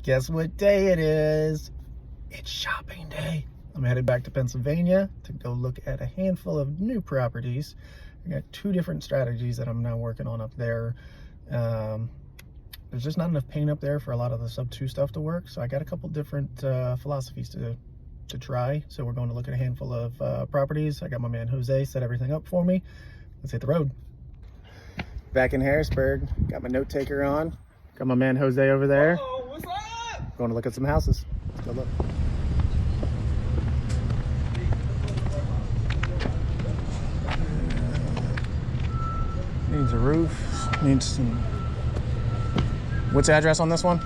Guess what day it is? It's shopping day. I'm headed back to Pennsylvania to go look at a handful of new properties. I got two different strategies that I'm now working on up there. There's just not enough paint up there for a lot of the sub 2 stuff to work, so I got a couple different philosophies to try. So we're going to look at a handful of properties. I got my man Jose set everything up for me. Let's hit the road. Back in Harrisburg, got my note taker on. Got my man Jose over there. Oh, what's up? Going to look at some houses. Let's go look. Needs a roof. Needs some. What's the address on this one?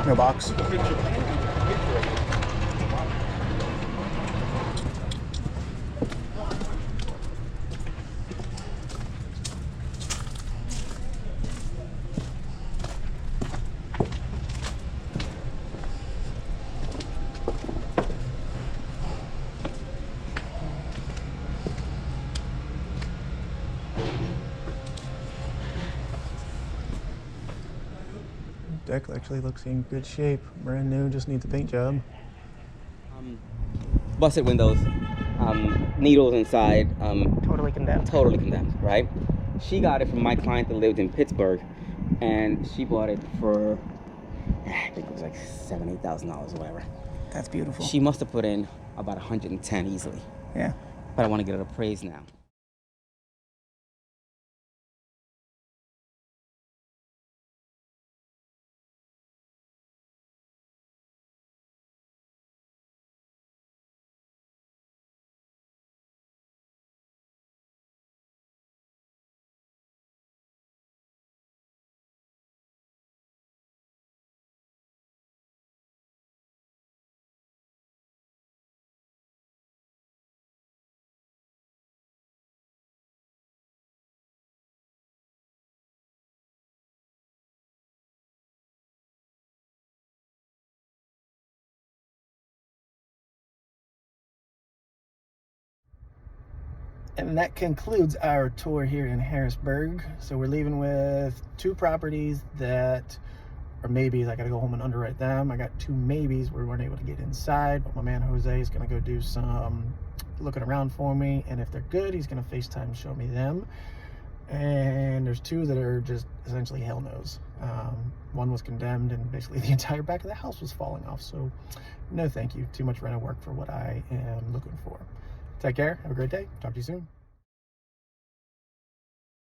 No box. Deck actually looks in good shape. Brand new, just needs a paint job. Busted windows, needles inside. Totally condemned. Totally condemned, right? She got it from my client that lived in Pittsburgh, and she bought it for, I think it was like $7,000, $8,000 or whatever. That's beautiful. She must have put in about 110 easily. Yeah. But I want to get it appraised now. And that concludes our tour here in Harrisburg. So we're leaving with two properties that are maybes. I gotta go home and underwrite them. I got two maybes. We weren't able to get inside, but my man Jose is gonna go do some looking around for me. And if they're good, he's gonna FaceTime show me them. And there's two that are just essentially hell no's. One was condemned and basically the entire back of the house was falling off. So no thank you. Too much rent and work for what I am looking for. Take care. Have a great day. Talk to you soon.